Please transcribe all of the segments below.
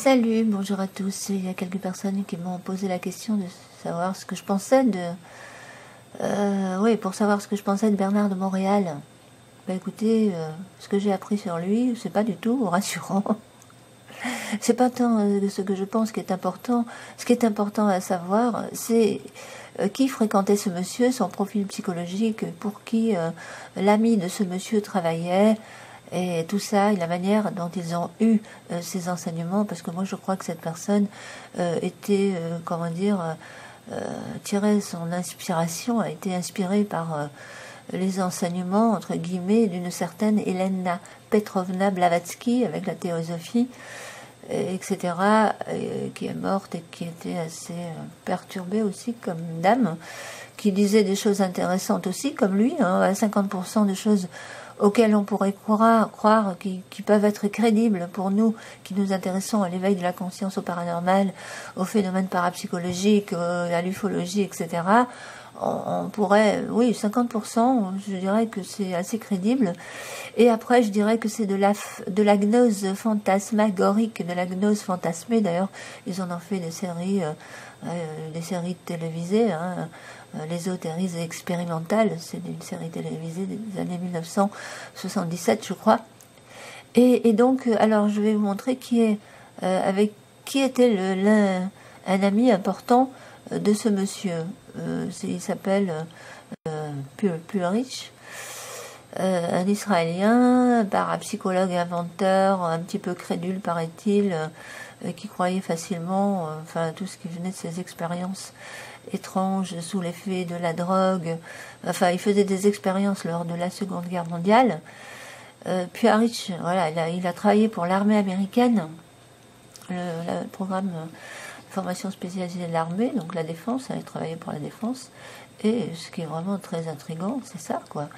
Salut, bonjour à tous. Il y a quelques personnes qui m'ont posé la question de savoir ce que je pensais de... oui, pour savoir ce que je pensais de Bernard de Montréal. Bah écoutez, ce que j'ai appris sur lui, c'est pas du tout rassurant. C'est pas tant ce que je pense qui est important. Ce qui est important à savoir, c'est qui fréquentait ce monsieur, son profil psychologique, pour qui l'ami de ce monsieur travaillait, et tout ça, et la manière dont ils ont eu ces enseignements, parce que moi je crois que cette personne était, comment dire, tirait son inspiration, a été inspirée par les enseignements, entre guillemets, d'une certaine Elena Petrovna Blavatsky, avec la théosophie, etc., qui est morte et qui était assez perturbée aussi comme dame, qui disait des choses intéressantes aussi, comme lui, à 50% de choses auxquelles on pourrait croire qui peuvent être crédibles pour nous, qui nous intéressons à l'éveil de la conscience, au paranormal, aux phénomènes parapsychologiques, à l'ufologie, etc., on pourrait, oui, 50%, je dirais que c'est assez crédible. Et après, je dirais que c'est de la gnose fantasmagorique, de la gnose fantasmée. D'ailleurs, ils en ont fait des séries télévisées, l'ésotérisme expérimental, c'est une série télévisée des années 1977, je crois. Et donc, alors, je vais vous montrer qui était un ami important de ce monsieur. Il s'appelle Purich, un Israélien, un parapsychologue inventeur, un petit peu crédule, paraît-il, qui croyait facilement, tout ce qui venait de ses expériences étranges sous l'effet de la drogue. Enfin, il faisait des expériences lors de la Seconde Guerre mondiale. Purich, voilà, il a travaillé pour l'armée américaine, le programme formation spécialisée de l'armée, donc la défense, il a travaillé pour la défense. Et ce qui est vraiment très intriguant, c'est ça, quoi.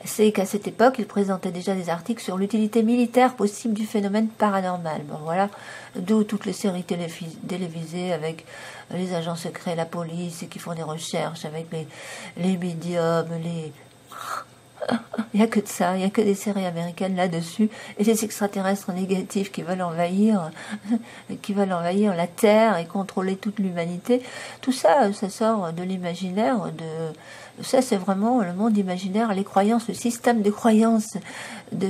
C'est qu'à cette époque, il présentait déjà des articles sur l'utilité militaire possible du phénomène paranormal. Bon, voilà, d'où toutes les séries télévisées avec les agents secrets, la police, qui font des recherches avec les médiums, il n'y a que de ça, il n'y a que des séries américaines là-dessus, et les extraterrestres négatifs qui veulent envahir la Terre et contrôler toute l'humanité. Tout ça, ça sort de l'imaginaire, ça c'est vraiment le monde imaginaire, les croyances, le système de croyances de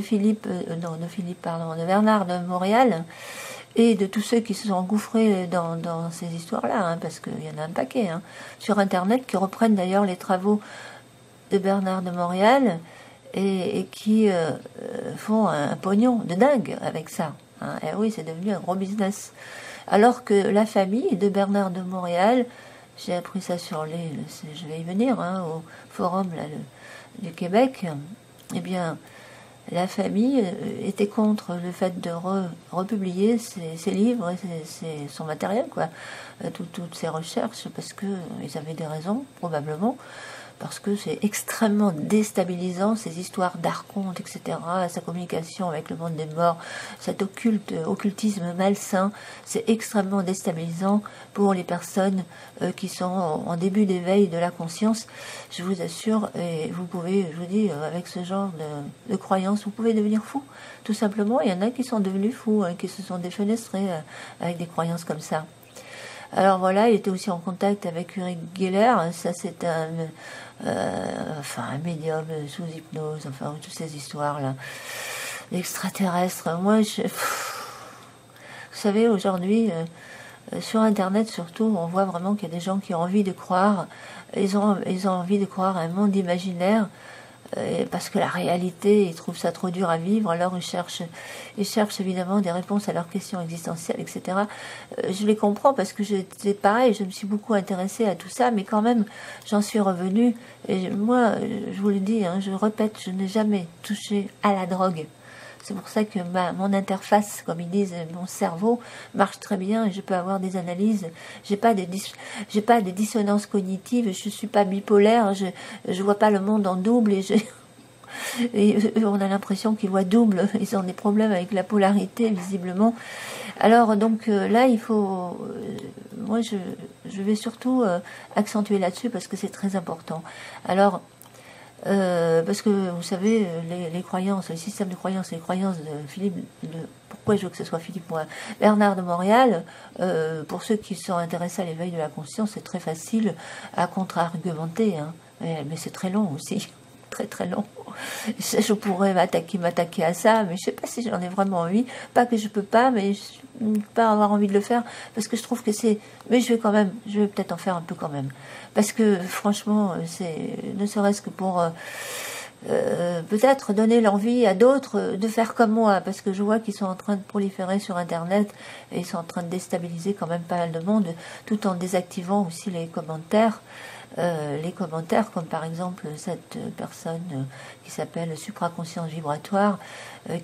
Bernard de Montréal, et de tous ceux qui se sont engouffrés dans ces histoires-là, parce qu'il y en a un paquet, sur Internet, qui reprennent d'ailleurs les travaux de Bernard de Montréal et qui font un pognon de dingue avec ça. Et oui, c'est devenu un gros business. Alors que la famille de Bernard de Montréal, j'ai appris ça je vais y venir, au forum du Québec, eh bien, la famille était contre le fait de republier ses livres et son matériel, quoi, toutes ses recherches, parce qu'ils avaient des raisons, probablement, parce que c'est extrêmement déstabilisant, ces histoires d'archontes, etc., sa communication avec le monde des morts, cet occultisme malsain, c'est extrêmement déstabilisant pour les personnes qui sont en début d'éveil de la conscience. Je vous assure, et vous pouvez, je vous dis, avec ce genre de croyances, vous pouvez devenir fou, tout simplement. Il y en a qui sont devenus fous, qui se sont défenestrés avec des croyances comme ça. Alors voilà, il était aussi en contact avec Uri Geller, ça c'est un médium sous hypnose, toutes ces histoires-là, extraterrestres. Moi, vous savez, aujourd'hui, sur Internet surtout, on voit vraiment qu'il y a des gens qui ont envie de croire, ils ont envie de croire à un monde imaginaire, parce que la réalité, ils trouvent ça trop dur à vivre, alors ils cherchent évidemment des réponses à leurs questions existentielles, etc. Je les comprends parce que c'est pareil, je me suis beaucoup intéressée à tout ça, mais quand même, j'en suis revenue, et moi, je vous le dis, je répète, je n'ai jamais touché à la drogue. C'est pour ça que mon interface, comme ils disent, mon cerveau marche très bien et je peux avoir des analyses. J'ai pas des dissonances cognitives, je suis pas bipolaire, je vois pas le monde en double et on a l'impression qu'ils voient double. Ils ont des problèmes avec la polarité, visiblement. Alors, donc, là, il faut... moi, je vais surtout accentuer là-dessus parce que c'est très important. Alors, Parce que vous savez, les croyances, le système de croyances, les croyances de Philippe, pourquoi je veux que ce soit Philippe, moi, Bernard de Montréal, pour ceux qui sont intéressés à l'éveil de la conscience, c'est très facile à contre-argumenter, hein, mais c'est très long aussi. Très très long. Je pourrais m'attaquer à ça, mais je sais pas si j'en ai vraiment envie. Pas que je peux pas, mais je peux pas avoir envie de le faire parce que je trouve que c'est. Mais je vais peut-être en faire un peu quand même, parce que franchement, c'est ne serait-ce que pour peut-être donner l'envie à d'autres de faire comme moi, parce que je vois qu'ils sont en train de proliférer sur Internet et ils sont en train de déstabiliser quand même pas mal de monde, tout en désactivant aussi les commentaires. Comme par exemple cette personne qui s'appelle supraconscience vibratoire,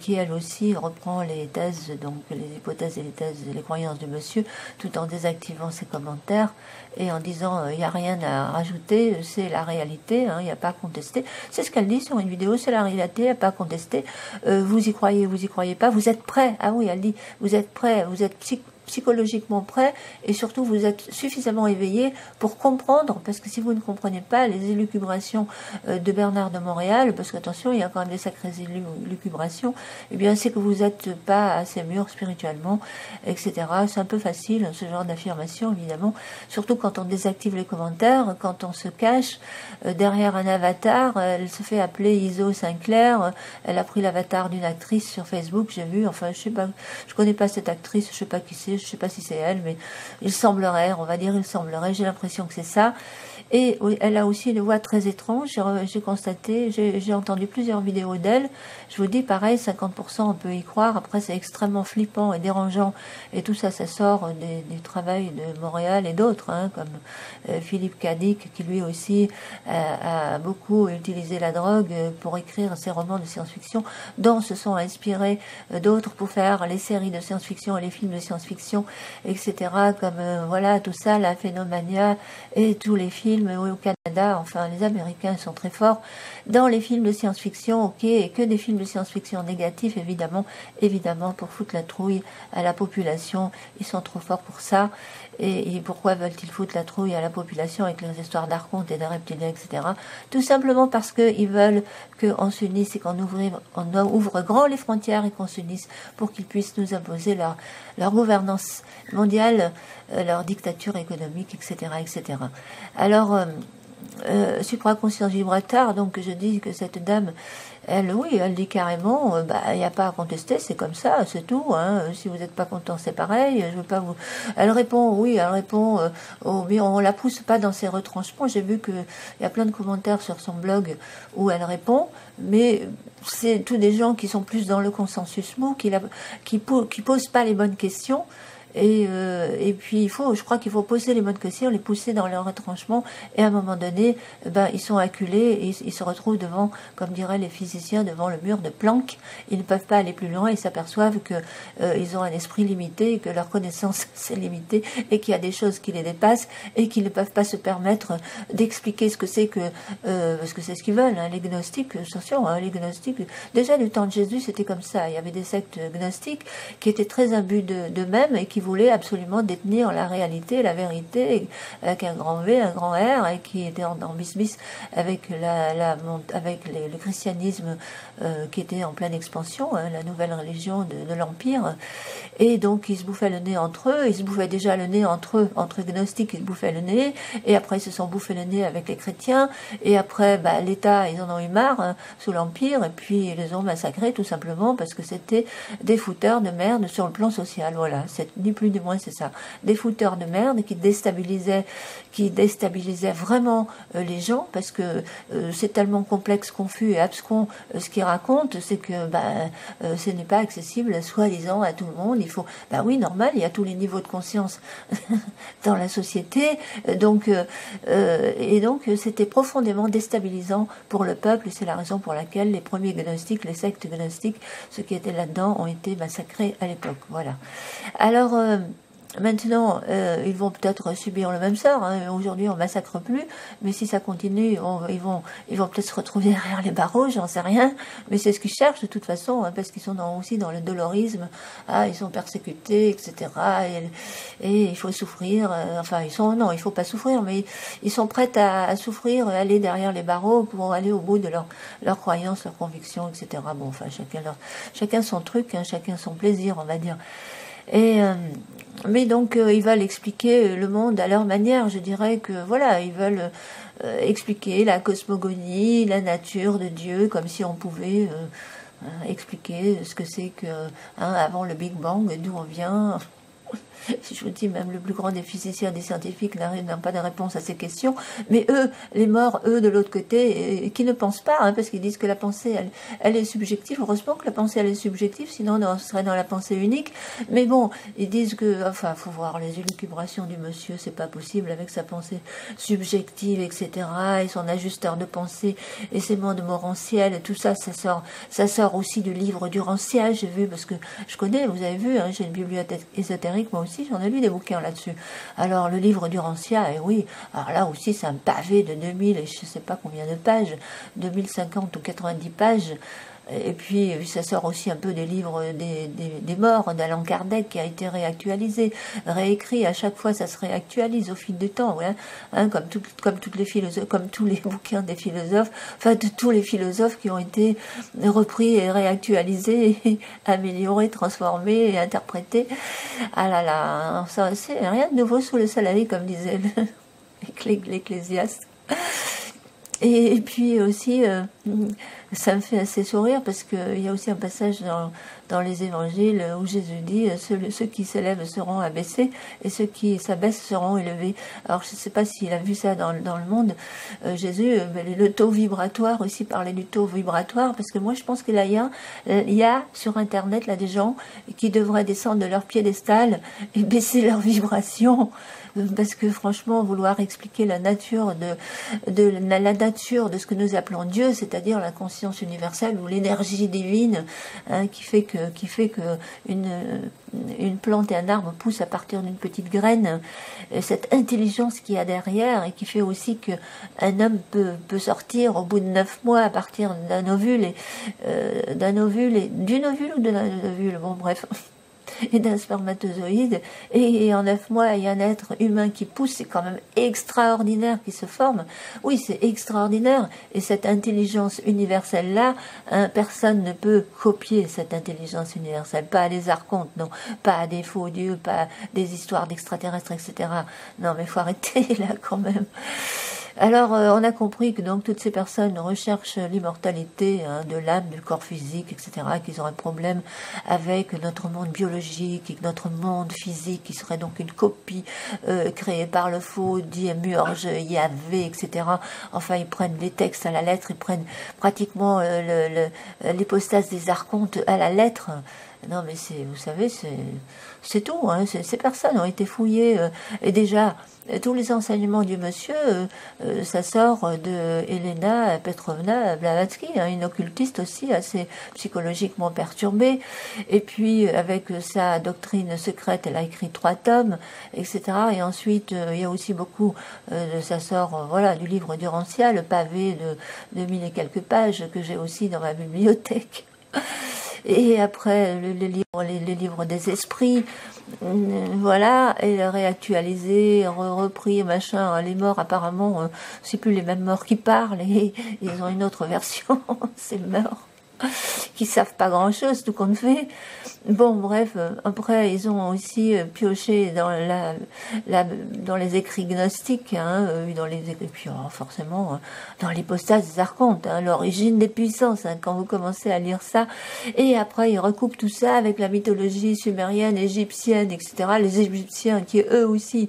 qui elle aussi reprend les thèses, donc les hypothèses et les thèses et les croyances de monsieur, tout en désactivant ses commentaires et en disant il n'y a rien à rajouter, c'est la réalité, il n'y a pas à contester. C'est ce qu'elle dit sur une vidéo, c'est la réalité, il n'y a pas à contester. Vous y croyez pas, vous êtes prêts. Ah oui, elle dit, vous êtes prêts, vous êtes psychologiquement prêt et surtout vous êtes suffisamment éveillé pour comprendre, parce que si vous ne comprenez pas les élucubrations de Bernard de Montréal, parce qu'attention, il y a quand même des sacrées élucubrations, eh bien c'est que vous n'êtes pas assez mûr spirituellement, etc. C'est un peu facile ce genre d'affirmation, évidemment, surtout quand on désactive les commentaires, quand on se cache derrière un avatar. Elle se fait appeler Iso Sinclair, elle a pris l'avatar d'une actrice sur Facebook, j'ai vu, enfin je sais pas, je connais pas cette actrice, je sais pas qui c'est, je sais pas si c'est elle, mais il semblerait, on va dire il semblerait, j'ai l'impression que c'est ça. Et elle a aussi une voix très étrange, j'ai constaté, j'ai entendu plusieurs vidéos d'elle, je vous dis pareil, 50% on peut y croire, après c'est extrêmement flippant et dérangeant, et tout ça, ça sort du travail de Montréal et d'autres, comme Philippe Cadic, qui lui aussi a beaucoup utilisé la drogue pour écrire ses romans de science-fiction, dont se sont inspirés d'autres pour faire les séries de science-fiction et les films de science-fiction, etc., comme voilà, tout ça, la Phénomania et tous les films au Canada, enfin les Américains sont très forts dans les films de science-fiction, ok, et que des films de science-fiction négatifs, évidemment, pour foutre la trouille à la population, ils sont trop forts pour ça. Et pourquoi veulent-ils foutre la trouille à la population avec les histoires d'archontes et de reptiliens, etc. Tout simplement parce qu'ils veulent qu'on s'unisse et qu'on ouvre grand les frontières et qu'on s'unisse pour qu'ils puissent nous imposer leur gouvernance mondiale, leur dictature économique, etc., etc. Alors, supraconscience vibratoire, donc je dis que cette dame, elle dit carrément, il n'y a pas à contester, c'est comme ça, c'est tout, si vous n'êtes pas content, c'est pareil, je veux pas vous... Elle répond, mais on la pousse pas dans ses retranchements, j'ai vu qu'il y a plein de commentaires sur son blog où elle répond, mais c'est tous des gens qui sont plus dans le consensus mou, qui posent pas les bonnes questions. Et puis je crois qu'il faut poser les bonnes questions, les pousser dans leur retranchement, et à un moment donné, ils sont acculés et ils se retrouvent devant, comme diraient les physiciens, devant le mur de Planck. Ils ne peuvent pas aller plus loin, ils s'aperçoivent que ils ont un esprit limité, que leur connaissance c'est limité, et qu'il y a des choses qui les dépassent et qu'ils ne peuvent pas se permettre d'expliquer ce que c'est que parce que c'est ce qu'ils veulent, les gnostiques, attention, les gnostiques, déjà du temps de Jésus c'était comme ça, il y avait des sectes gnostiques qui étaient très imbus d'eux-mêmes et qui voulaient absolument détenir la réalité, la vérité, avec un grand V, un grand R, et qui étaient en bis avec le christianisme qui était en pleine expansion, la nouvelle religion de l'Empire. Et donc ils se bouffaient le nez entre eux, ils se bouffaient déjà le nez entre eux, entre gnostiques, ils se bouffaient le nez, et après ils se sont bouffés le nez avec les chrétiens, et après l'État, ils en ont eu marre sous l'Empire, et puis ils les ont massacrés tout simplement parce que c'était des fouteurs de merde sur le plan social, voilà, c'est ni plus ni moins, c'est ça, des fouteurs de merde qui déstabilisaient vraiment les gens, parce que c'est tellement complexe, confus et abscon ce qu'ils racontent, c'est que ce n'est pas accessible soi-disant à tout le monde. Il faut, oui, normal, il y a tous les niveaux de conscience dans la société, donc c'était profondément déstabilisant pour le peuple, et c'est la raison pour laquelle les premiers gnostiques, les sectes gnostiques, ceux qui étaient là-dedans ont été massacrés à l'époque, voilà. Alors Maintenant, ils vont peut-être subir le même sort. Hein. Aujourd'hui, on massacre plus, mais si ça continue, ils vont peut-être se retrouver derrière les barreaux, j'en sais rien. Mais c'est ce qu'ils cherchent de toute façon, hein, parce qu'ils sont aussi dans le dolorisme. Ah, ils sont persécutés, etc. Et il faut souffrir. Enfin, non, il faut pas souffrir, mais ils sont prêts à souffrir, aller derrière les barreaux pour aller au bout de leur croyance, leur conviction, etc. Bon, enfin, chacun son truc, hein, chacun son plaisir, on va dire. Mais donc ils veulent expliquer le monde à leur manière. Je dirais que voilà, ils veulent expliquer la cosmogonie, la nature de Dieu, comme si on pouvait expliquer ce que c'est que avant le Big Bang, d'où on vient. Je vous dis, même le plus grand des physiciens, des scientifiques n'a pas de réponse à ces questions. Mais eux, les morts, eux, de l'autre côté, qui ne pensent pas, hein, parce qu'ils disent que la pensée, elle est subjective. Heureusement que la pensée, elle est subjective, sinon on serait dans la pensée unique. Mais bon, ils disent que, enfin, faut voir les élucubrations du monsieur, c'est pas possible avec sa pensée subjective, etc., et son ajusteur de pensée, et ses mondes morantiels, et tout ça, ça sort aussi du livre du Rancière, j'ai vu, parce que je connais, vous avez vu, hein, j'ai une bibliothèque ésotérique, moi aussi, j'en ai lu des bouquins là-dessus. Alors, le livre du Rancière, et oui, alors là aussi, c'est un pavé de 2000, et je sais pas combien de pages, 2050 ou 90 pages, et puis ça sort aussi un peu des livres des morts d'Allan Kardec qui a été réactualisé, réécrit, à chaque fois ça se réactualise au fil du temps, ouais, hein, comme toutes les philosophes, comme tous les bouquins des philosophes, enfin de tous les philosophes qui ont été repris et réactualisés, et améliorés, transformés et interprétés. Ah là là, ça c'est rien de nouveau sous le soleil, comme disait l'Ecclésiaste. Et puis aussi, ça me fait assez sourire parce qu'il y a aussi un passage dans les évangiles où Jésus dit ceux qui s'élèvent seront abaissés et ceux qui s'abaissent seront élevés. Alors je ne sais pas s'il a vu ça dans le monde, Jésus, le taux vibratoire aussi, parlait du taux vibratoire, parce que moi je pense qu'il y a sur internet là des gens qui devraient descendre de leur piédestal et baisser leur vibration, parce que franchement vouloir expliquer la nature la nature de ce que nous appelons Dieu, c'est-à-dire la conscience universelle ou l'énergie divine, hein, qui fait que une plante et un arbre poussent à partir d'une petite graine, cette intelligence qu'il y a derrière et qui fait aussi que un homme peut sortir au bout de 9 mois à partir d'un ovule d'une ovule ou d'un ovule, bon bref, et d'un spermatozoïde, et en 9 mois il y a un être humain qui pousse, c'est quand même extraordinaire, qui se forme. Oui, c'est extraordinaire, et cette intelligence universelle là, hein, personne ne peut copier cette intelligence universelle, pas les archontes, non, pas des faux dieux, pas des histoires d'extraterrestres, etc. Non mais faut arrêter là quand même. Alors, on a compris que donc toutes ces personnes recherchent l'immortalité, hein, de l'âme, du corps physique, etc., qu'ils auraient problème avec notre monde biologique, et que notre monde physique, qui serait donc une copie créée par le faux, Diemurge, Yahvé, etc. Enfin, ils prennent les textes à la lettre, ils prennent pratiquement l'hypostase des archontes à la lettre. Non, mais vous savez, c'est tout. Hein. Ces personnes ont été fouillées. Et déjà, tous les enseignements du monsieur, ça sort de Elena Petrovna Blavatsky, hein, une occultiste aussi, assez psychologiquement perturbée. Et puis, avec sa doctrine secrète, elle a écrit 3 tomes, etc. Et ensuite, il y a aussi beaucoup, ça sort voilà, du livre du Rancière, le pavé de 1000 et quelques pages, que j'ai aussi dans ma bibliothèque. Et après les livres des esprits, voilà, et réactualisé, repris, machin, les morts apparemment, c'est plus les mêmes morts qui parlent, et ils ont une autre version, ces morts qui savent pas grand chose, tout compte fait. Bon, bref, après ils ont aussi pioché dans les écrits gnostiques, hein, et puis forcément dans l'hypostase des archontes, hein, l'origine des puissances, hein, quand vous commencez à lire ça, et après ils recoupent tout ça avec la mythologie sumérienne, égyptienne, etc. Les Égyptiens qui eux aussi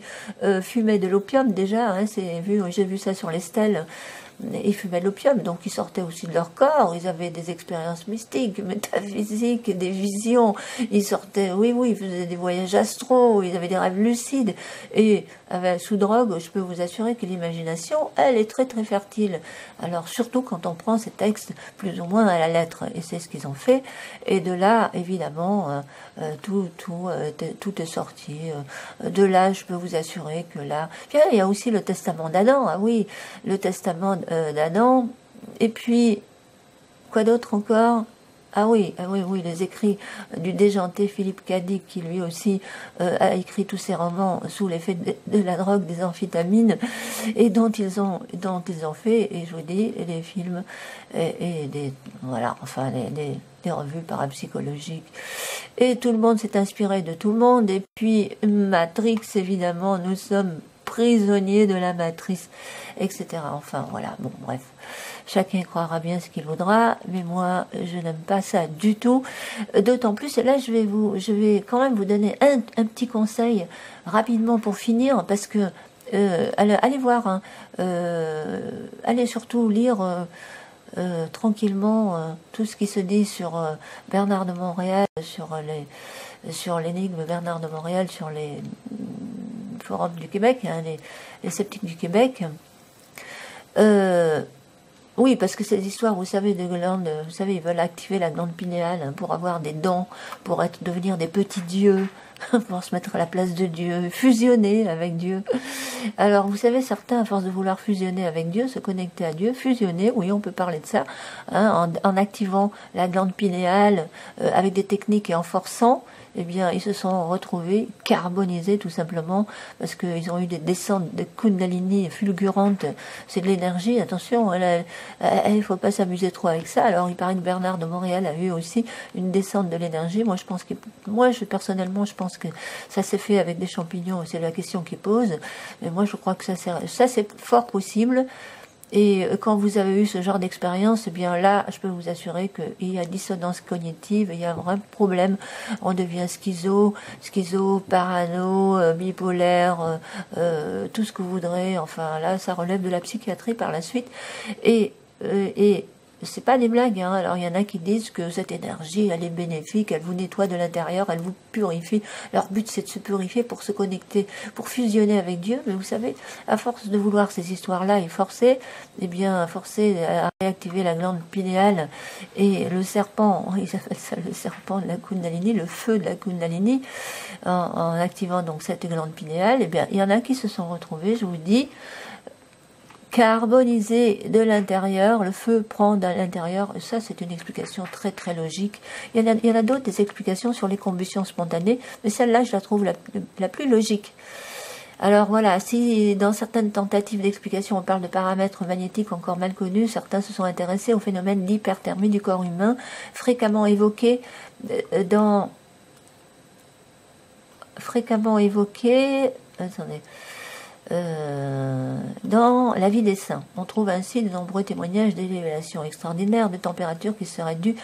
fumaient de l'opium déjà, hein, j'ai vu ça sur les stèles. ils fumaient l'opium, donc ils sortaient aussi de leur corps, ils avaient des expériences mystiques, métaphysiques, des visions, ils sortaient, oui, ils faisaient des voyages astraux, ils avaient des rêves lucides, et sous drogue, je peux vous assurer que l'imagination, elle est très très fertile. Alors surtout quand on prend ces textes plus ou moins à la lettre, et c'est ce qu'ils ont fait, et de là, évidemment, tout est sorti. De là, je peux vous assurer que là, puis, il y a aussi le testament d'Adam, ah oui, le testament d'Adam, et puis, quoi d'autre encore? Ah oui, les écrits du déjanté Philippe Cadic, qui lui aussi a écrit tous ses romans sous l'effet de la drogue, des amphétamines, et dont ils ont fait, et je vous dis, les films, et des, voilà, enfin, des revues parapsychologiques. Et tout le monde s'est inspiré de tout le monde, et puis Matrix, évidemment, nous sommes prisonniers de la matrice, etc. Enfin, voilà, bon, bref. Chacun croira bien ce qu'il voudra, mais moi, je n'aime pas ça du tout. D'autant plus, et là, je vais quand même vous donner un petit conseil rapidement pour finir, parce que allez voir, hein, allez surtout lire tranquillement tout ce qui se dit sur Bernard de Montréal, sur l'énigme Bernard de Montréal, sur les forums du Québec, hein, les sceptiques du Québec. Oui, parce que ces histoires, vous savez, de glande, vous savez, ils veulent activer la glande pinéale, hein, pour avoir des dons, pour devenir des petits dieux, pour se mettre à la place de Dieu, fusionner avec Dieu. Alors, vous savez, certains, à force de vouloir fusionner avec Dieu, se connecter à Dieu, fusionner, oui, on peut parler de ça, hein, en activant la glande pinéale avec des techniques et en forçant, eh bien, ils se sont retrouvés carbonisés tout simplement parce qu'ils ont eu des descentes de Kundalini fulgurantes. C'est de l'énergie, attention, il faut pas s'amuser trop avec ça. Alors, il paraît que Bernard de Montréal a eu aussi une descente de l'énergie. Personnellement, je pense que ça s'est fait avec des champignons, c'est la question qui pose. Mais moi, je crois que ça c'est fort possible. Et quand vous avez eu ce genre d'expérience, eh bien là, je peux vous assurer qu'il y a dissonance cognitive, il y a un vrai problème. On devient schizo, parano, bipolaire, tout ce que vous voudrez. Enfin là, ça relève de la psychiatrie par la suite. Et c'est pas des blagues, hein. Alors il y en a qui disent que cette énergie, elle est bénéfique, elle vous nettoie de l'intérieur, elle vous purifie. Leur but, c'est de se purifier pour se connecter, pour fusionner avec Dieu. Mais vous savez, à force de vouloir ces histoires-là et forcer à réactiver la glande pinéale et le serpent, ils appellent ça le serpent de la Kundalini, le feu de la Kundalini, en activant donc cette glande pinéale, eh bien, il y en a qui se sont retrouvés, je vous dis, carbonisé de l'intérieur, le feu prend dans l'intérieur, ça c'est une explication très très logique. Il y en a d'autres, des explications sur les combustions spontanées, mais celle-là je la trouve la plus logique. Alors voilà, si dans certaines tentatives d'explication on parle de paramètres magnétiques encore mal connus, certains se sont intéressés au phénomène d'hyperthermie du corps humain, fréquemment évoqué dans la vie des saints. On trouve ainsi de nombreux témoignages d'élévations extraordinaires de température qui seraient dues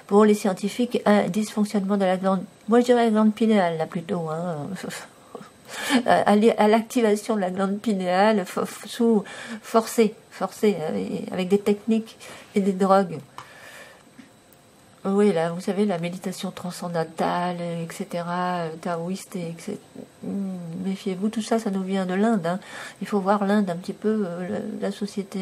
pour les scientifiques à un dysfonctionnement de la glande, moi je dirais la glande pinéale là plutôt, hein, à l'activation de la glande pinéale forcée avec des techniques et des drogues. Oui, là, vous savez, la méditation transcendantale, etc., taoïste, etc. Méfiez-vous, tout ça, ça nous vient de l'Inde. Hein. Il faut voir l'Inde un petit peu, la société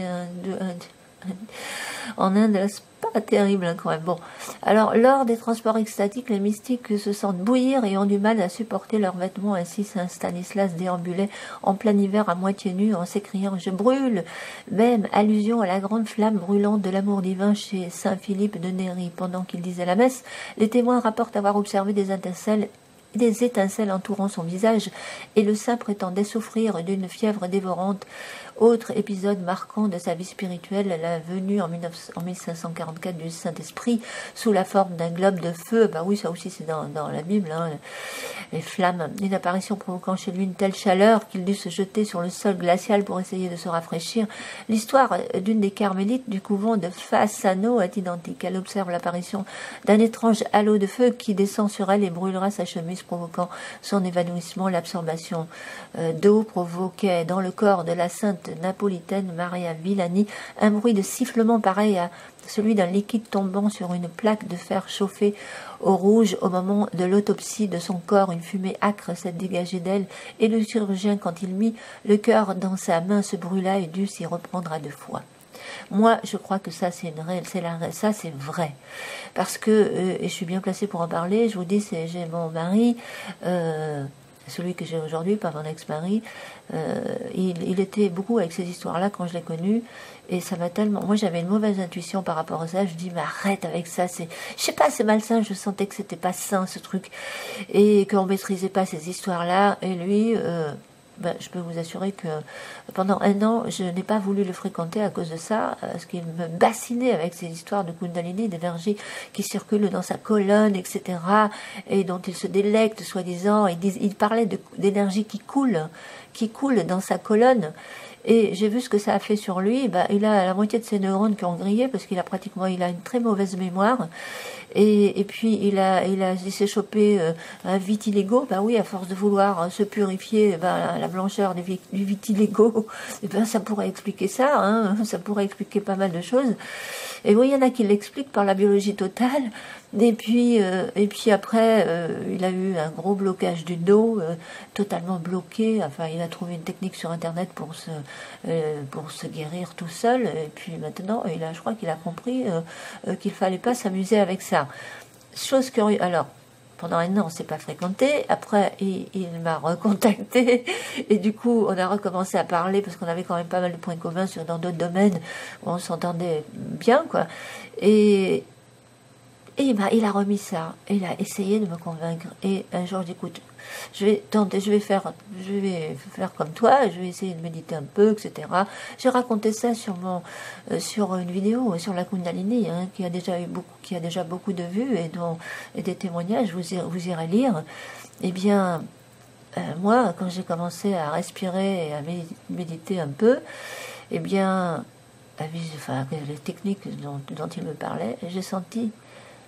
en Inde, c'est pas terrible hein, quand même. Bon, alors lors des transports extatiques, les mystiques se sentent bouillir et ont du mal à supporter leurs vêtements. Ainsi, Saint Stanislas déambulait en plein hiver à moitié nu en s'écriant « Je brûle !» Même allusion à la grande flamme brûlante de l'amour divin chez Saint Philippe de Néri. Pendant qu'il disait la messe, les témoins rapportent avoir observé des étincelles entourant son visage, et le saint prétendait souffrir d'une fièvre dévorante. Autre épisode marquant de sa vie spirituelle, la venue en 1544 du Saint-Esprit sous la forme d'un globe de feu. Bah oui, ça aussi c'est dans la Bible, hein, les flammes. Une apparition provoquant chez lui une telle chaleur qu'il dut se jeter sur le sol glacial pour essayer de se rafraîchir. L'histoire d'une des carmélites du couvent de Fassano est identique. Elle observe l'apparition d'un étrange halo de feu qui descend sur elle et brûlera sa chemise indice provoquant son évanouissement. L'absorption d'eau provoquait dans le corps de la sainte napolitaine Maria Villani un bruit de sifflement pareil à celui d'un liquide tombant sur une plaque de fer chauffée au rouge. Au moment de l'autopsie de son corps, une fumée âcre s'est dégagée d'elle, et le chirurgien, quand il mit le cœur dans sa main, se brûla et dut s'y reprendre à 2 fois. Moi, je crois que ça, c'est ça, c'est vrai. Parce que, et je suis bien placée pour en parler, je vous dis, j'ai mon mari, celui que j'ai aujourd'hui, pas mon ex-mari, il était beaucoup avec ces histoires-là quand je l'ai connu, et ça m'a tellement... Moi, j'avais une mauvaise intuition par rapport à ça, je dis, mais arrête avec ça, je sais pas, c'est malsain, je sentais que c'était pas sain, ce truc, et qu'on maîtrisait pas ces histoires-là, et lui... je peux vous assurer que pendant 1 an, je n'ai pas voulu le fréquenter à cause de ça, parce qu'il me bassinait avec ces histoires de Kundalini, d'énergie qui circule dans sa colonne, etc., et dont il se délecte, soi-disant. Il parlait d'énergie qui coule dans sa colonne. Et j'ai vu ce que ça a fait sur lui. Il a la moitié de ses neurones qui ont grillé parce qu'il a une très mauvaise mémoire. Et puis il s'est chopé un vitiligo. Oui, à force de vouloir se purifier, la blancheur du vitiligo, ça pourrait expliquer ça. Hein, ça pourrait expliquer pas mal de choses. Et oui, il y en a qui l'expliquent par la biologie totale. Et puis après, il a eu un gros blocage du dos, totalement bloqué. Enfin, il a trouvé une technique sur Internet pour se guérir tout seul. Et puis maintenant, je crois qu'il a compris qu'il fallait pas s'amuser avec ça. Chose curieuse. Alors, pendant 1 an, on s'est pas fréquenté. Après, il m'a recontacté. Et du coup, on a recommencé à parler parce qu'on avait quand même pas mal de points communs dans d'autres domaines où on s'entendait bien, quoi. Et il a remis ça, et il a essayé de me convaincre. Et un jour, je dis, écoute, je vais faire comme toi, je vais essayer de méditer un peu, etc. J'ai raconté ça sur une vidéo sur la Kundalini, hein, qui a déjà beaucoup de vues et des témoignages. Vous irez lire. Eh bien, moi, quand j'ai commencé à respirer et à méditer un peu, eh bien, les techniques dont il me parlait, j'ai senti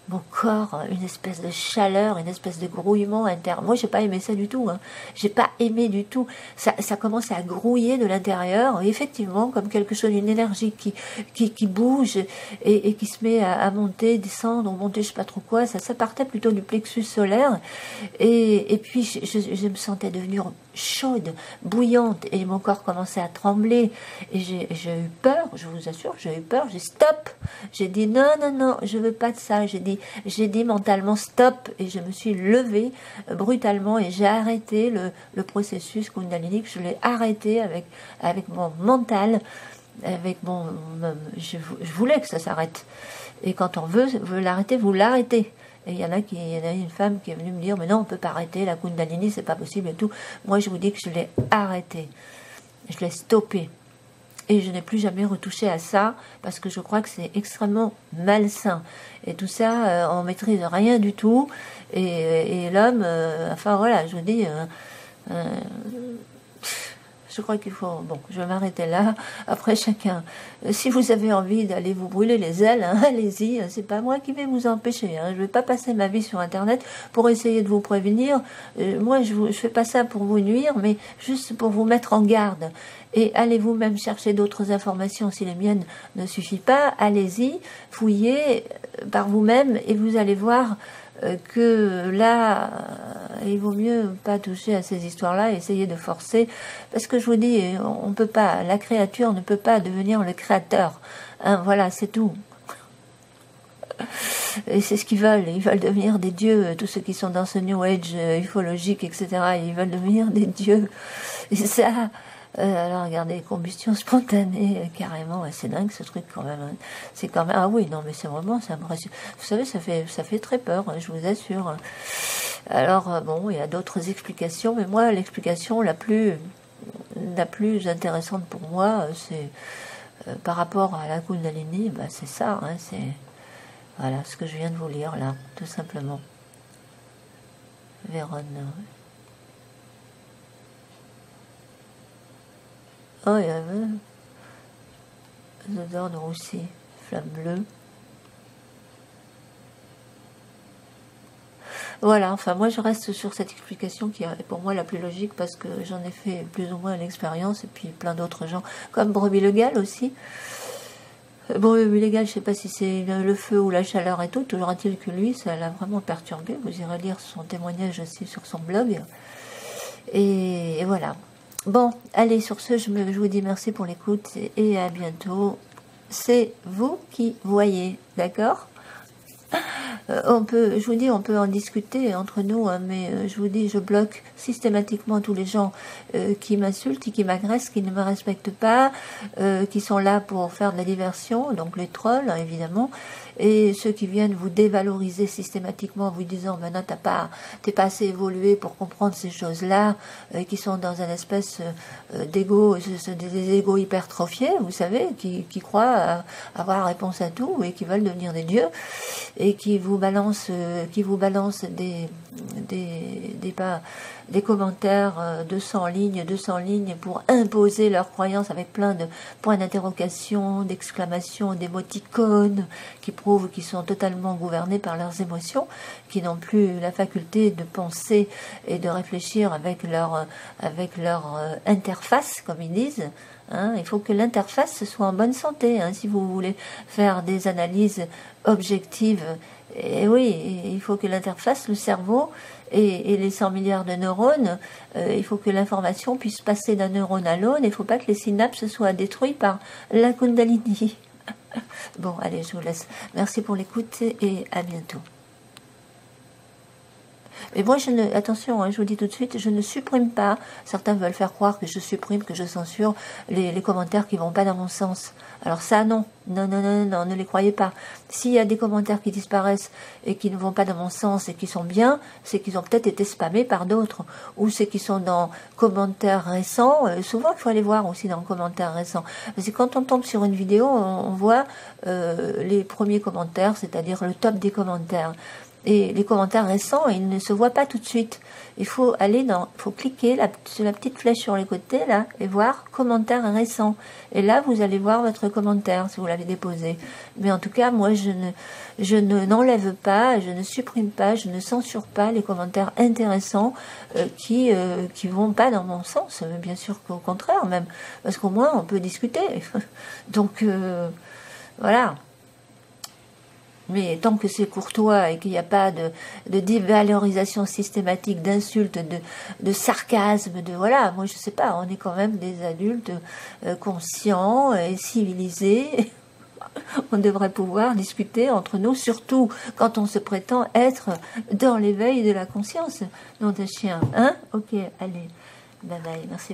mon corps, une espèce de chaleur, une espèce de grouillement interne. Moi, j'ai pas aimé ça du tout. Hein. J'ai pas aimé du tout. Ça commence à grouiller de l'intérieur, effectivement, comme quelque chose, une énergie qui bouge et qui se met à monter, descendre, monter, je sais pas trop quoi. Ça partait plutôt du plexus solaire. Et puis, je me sentais devenir chaude, bouillante, et mon corps commençait à trembler. Et j'ai eu peur, je vous assure, j'ai eu peur. J'ai stop. J'ai dit non, je veux pas de ça. J'ai dit mentalement stop, et je me suis levée brutalement et j'ai arrêté le processus Kundalini. Je l'ai arrêté avec mon mental, je voulais que ça s'arrête. Et quand on veut l'arrêter, vous l'arrêtez. Et il y en a une femme qui est venue me dire, mais non, on peut pas arrêter la Kundalini, c'est pas possible et tout. Moi, je vous dis que je l'ai arrêté. Je l'ai stoppé. Et je n'ai plus jamais retouché à ça, parce que je crois que c'est extrêmement malsain. Et tout ça, on maîtrise rien du tout. Et l'homme, enfin voilà, je vous dis, je crois qu'il faut... Bon, je vais m'arrêter là. Après, chacun... Si vous avez envie d'aller vous brûler les ailes, hein, allez-y. C'est pas moi qui vais vous empêcher. Hein. Je vais pas passer ma vie sur Internet pour essayer de vous prévenir. Moi, je fais pas ça pour vous nuire, mais juste pour vous mettre en garde. Et allez vous-même chercher d'autres informations. Si les miennes ne suffisent pas, allez-y, fouillez par vous-même et vous allez voir que là, il vaut mieux pas toucher à ces histoires-là, essayer de forcer, parce que je vous dis, on peut pas, la créature ne peut pas devenir le créateur. Hein, voilà, c'est tout. Et c'est ce qu'ils veulent devenir des dieux, tous ceux qui sont dans ce New Age ufologique, etc. Ils veulent devenir des dieux. Et ça... alors regardez, combustion spontanée, carrément, ouais, c'est dingue ce truc quand même. Hein. C'est quand même, ah oui, non mais c'est impressionnant. Vous savez, ça fait très peur, hein, je vous assure. Alors bon, il y a d'autres explications, mais moi l'explication la plus intéressante pour moi, c'est par rapport à la Kundalini, c'est ça, hein, c'est voilà ce que je viens de vous lire là, tout simplement. Vérone. Oh, il y avait des odeurs de roussi, flamme bleue. Voilà, enfin moi je reste sur cette explication qui est pour moi la plus logique parce que j'en ai fait plus ou moins l'expérience et puis plein d'autres gens, comme Brebis le Gall aussi. Brebis le Gall, je sais pas si c'est le feu ou la chaleur et tout, toujours est-il que lui, ça l'a vraiment perturbé. Vous irez lire son témoignage aussi sur son blog. Et voilà. Bon, allez, sur ce, je vous dis merci pour l'écoute et à bientôt. C'est vous qui voyez, d'accord ? Je vous dis, on peut en discuter entre nous, hein, mais je vous dis, je bloque systématiquement tous les gens qui m'insultent, qui m'agressent, qui ne me respectent pas, qui sont là pour faire de la diversion, donc les trolls, hein, évidemment, et ceux qui viennent vous dévaloriser systématiquement en vous disant, maintenant, t'es pas assez évolué pour comprendre ces choses-là, qui sont dans une espèce d'ego, des égos hypertrophiés, vous savez, qui croient avoir réponse à tout et qui veulent devenir des dieux, et qui vous balancent des commentaires de 100 lignes pour imposer leurs croyances avec plein de points d'interrogation, d'exclamations, d'émoticônes qui prouvent qu'ils sont totalement gouvernés par leurs émotions, qui n'ont plus la faculté de penser et de réfléchir avec leur interface, comme ils disent. Hein, il faut que l'interface soit en bonne santé, hein, si vous voulez faire des analyses objectives. Et oui, il faut que l'interface, le cerveau et les 100 milliards de neurones, il faut que l'information puisse passer d'un neurone à l'autre. Il ne faut pas que les synapses soient détruites par la Kundalini. Bon, allez, je vous laisse. Merci pour l'écoute et à bientôt. Mais moi, attention, hein, je vous dis tout de suite, je ne supprime pas. Certains veulent faire croire que je supprime, que je censure les commentaires qui vont pas dans mon sens. Alors ça, non, ne les croyez pas. S'il y a des commentaires qui disparaissent et qui ne vont pas dans mon sens et qui sont bien, c'est qu'ils ont peut-être été spammés par d'autres, ou c'est qu'ils sont dans commentaires récents. Souvent, il faut aller voir aussi dans commentaires récents. Parce que quand on tombe sur une vidéo, on voit les premiers commentaires, c'est-à-dire le top des commentaires. Et les commentaires récents, ils ne se voient pas tout de suite. Il faut cliquer sur la petite flèche sur les côtés, là, et voir commentaires récents. Et là, vous allez voir votre commentaire, si vous l'avez déposé. Mais en tout cas, moi, je n'enlève pas, je ne supprime pas, je ne censure pas les commentaires intéressants qui vont pas dans mon sens. Bien sûr qu'au contraire, même. Parce qu'au moins, on peut discuter. Donc, voilà. Mais tant que c'est courtois et qu'il n'y a pas de dévalorisation systématique, d'insultes, de sarcasme, voilà, moi je sais pas, on est quand même des adultes conscients et civilisés. On devrait pouvoir discuter entre nous, surtout quand on se prétend être dans l'éveil de la conscience. Non, de chien, hein? Ok, allez, bye bye, merci.